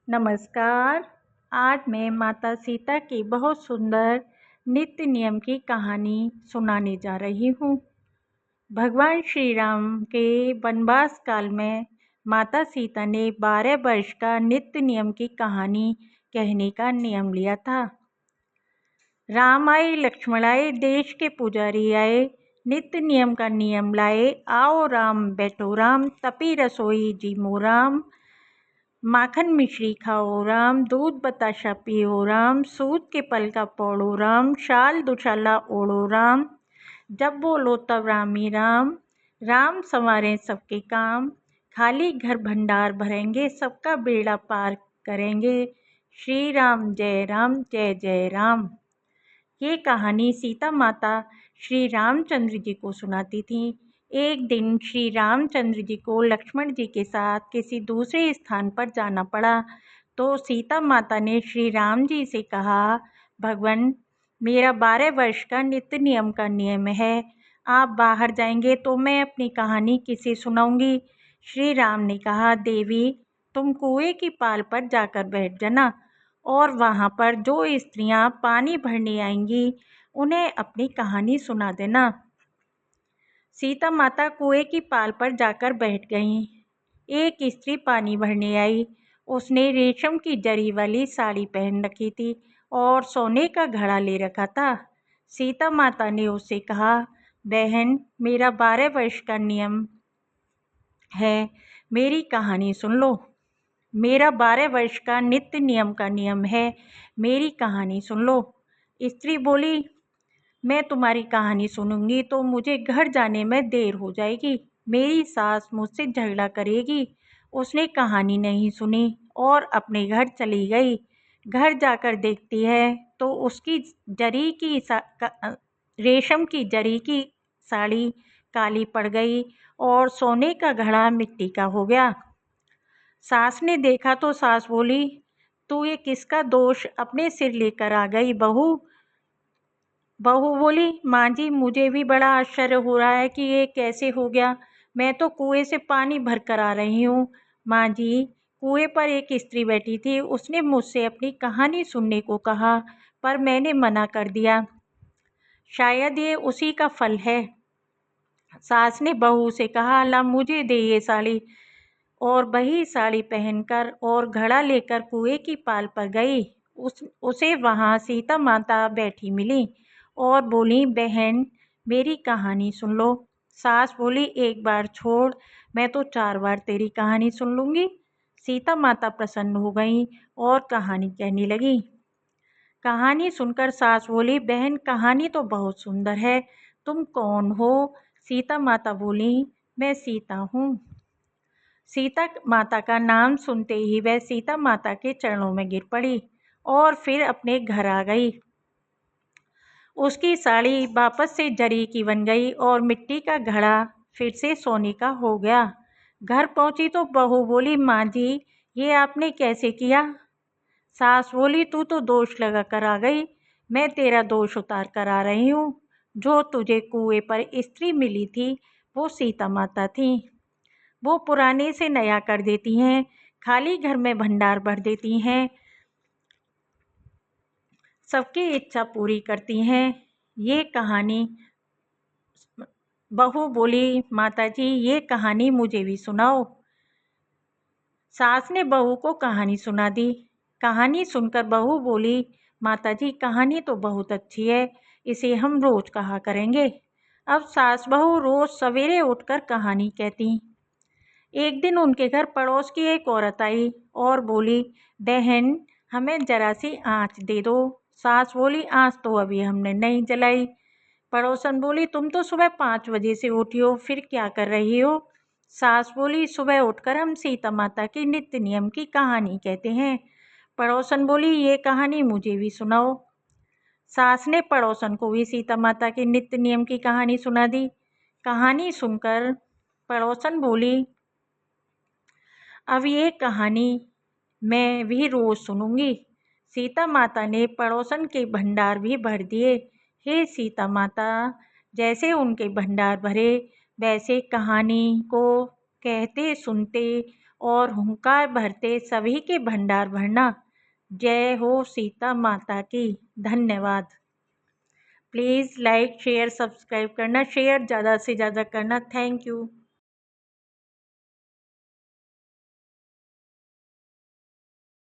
नमस्कार। आज मैं माता सीता की बहुत सुंदर नित्य नियम की कहानी सुनाने जा रही हूँ। भगवान श्री राम के वनवास काल में माता सीता ने 12 वर्ष का नित्य नियम की कहानी कहने का नियम लिया था। राम आए, लक्ष्मण आए, देश के पुजारी आए, नित्य नियम का नियम लाए। आओ राम बैठो राम, तपी रसोई जीमो राम। माखन मिश्री खाओ राम, दूध बताशा पियो राम। सूत के पल का पौड़ो राम, शाल दुशाला ओढ़ो राम। जब बोलो तब रामी राम, राम संवारें सबके काम। खाली घर भंडार भरेंगे, सबका बेड़ा पार करेंगे। श्री राम जय जय राम। ये कहानी सीता माता श्री रामचंद्र जी को सुनाती थी। एक दिन श्री रामचंद्र जी को लक्ष्मण जी के साथ किसी दूसरे स्थान पर जाना पड़ा, तो सीता माता ने श्री राम जी से कहा, भगवान, मेरा 12 वर्ष का नित्य नियम का नियम है। आप बाहर जाएंगे तो मैं अपनी कहानी किसे सुनाऊंगी। श्री राम ने कहा, देवी, तुम कुएं की पाल पर जाकर बैठ जाना और वहाँ पर जो स्त्रियाँ पानी भरने आएंगी उन्हें अपनी कहानी सुना देना। सीता माता कुएं की पाल पर जाकर बैठ गईं। एक स्त्री पानी भरने आई। उसने रेशम की जरी वाली साड़ी पहन रखी थी और सोने का घड़ा ले रखा था। सीता माता ने उससे कहा, बहन, मेरा 12 वर्ष का नियम है, मेरी कहानी सुन लो। मेरा 12 वर्ष का नित्य नियम का नियम है, मेरी कहानी सुन लो। स्त्री बोली, मैं तुम्हारी कहानी सुनूंगी तो मुझे घर जाने में देर हो जाएगी, मेरी सास मुझसे झगड़ा करेगी। उसने कहानी नहीं सुनी और अपने घर चली गई। घर जाकर देखती है तो उसकी जरी की रेशम की जरी की साड़ी काली पड़ गई और सोने का घड़ा मिट्टी का हो गया। सास ने देखा तो सास बोली, तू ये किसका दोष अपने सिर लेकर आ गई बहू। बहू बोली, माँ जी, मुझे भी बड़ा आश्चर्य हो रहा है कि ये कैसे हो गया। मैं तो कुएं से पानी भर कर आ रही हूँ। माँ जी, कुएं पर एक स्त्री बैठी थी, उसने मुझसे अपनी कहानी सुनने को कहा, पर मैंने मना कर दिया। शायद ये उसी का फल है। सास ने बहू से कहा, ला मुझे दे ये साड़ी। और वही साड़ी पहनकर और घड़ा लेकर कुएं की पाल पर गई। उसे वहाँ सीता माता बैठी मिली और बोली, बहन, मेरी कहानी सुन लो। सास बोली, एक बार छोड़, मैं तो 4 बार तेरी कहानी सुन लूँगी। सीता माता प्रसन्न हो गई और कहानी कहने लगी। कहानी सुनकर सास बोली, बहन, कहानी तो बहुत सुंदर है, तुम कौन हो। सीता माता बोली, मैं सीता हूँ। सीता माता का नाम सुनते ही वह सीता माता के चरणों में गिर पड़ी और फिर अपने घर आ गई। उसकी साड़ी वापस से जरी की बन गई और मिट्टी का घड़ा फिर से सोने का हो गया। घर पहुंची तो बहू बोली, माँ जी, ये आपने कैसे किया। सास बोली, तू तो दोष लगा कर आ गई, मैं तेरा दोष उतार कर आ रही हूँ। जो तुझे कुएं पर स्त्री मिली थी वो सीता माता थी। वो पुराने से नया कर देती हैं, खाली घर में भंडार भर देती हैं, सबकी इच्छा पूरी करती हैं। ये कहानी बहू बोली, माताजी, ये कहानी मुझे भी सुनाओ। सास ने बहू को कहानी सुना दी। कहानी सुनकर बहू बोली, माताजी, कहानी तो बहुत अच्छी है, इसे हम रोज कहा करेंगे। अब सास बहू रोज सवेरे उठकर कहानी कहती। एक दिन उनके घर पड़ोस की एक औरत आई और बोली, बहन, हमें जरा सी आँच दे दो। सास बोली, आँच तो अभी हमने नहीं जलाई। पड़ोसन बोली, तुम तो सुबह 5 बजे से उठी हो, फिर क्या कर रही हो। सास बोली, सुबह उठकर हम सीता माता की नित्य नियम की कहानी कहते हैं। पड़ोसन बोली, ये कहानी मुझे भी सुनाओ। सास ने पड़ोसन को भी सीता माता के नित्य नियम की कहानी सुना दी। कहानी सुनकर पड़ोसन बोली, अब ये कहानी मैं भी रोज सुनूंगी। सीता माता ने पड़ोसन के भंडार भी भर दिए। हे सीता माता, जैसे उनके भंडार भरे वैसे कहानी को कहते सुनते और हुंकार भरते सभी के भंडार भरना। जय हो सीता माता की। धन्यवाद। प्लीज़ लाइक शेयर सब्सक्राइब करना, शेयर ज़्यादा से ज़्यादा करना। Thank you.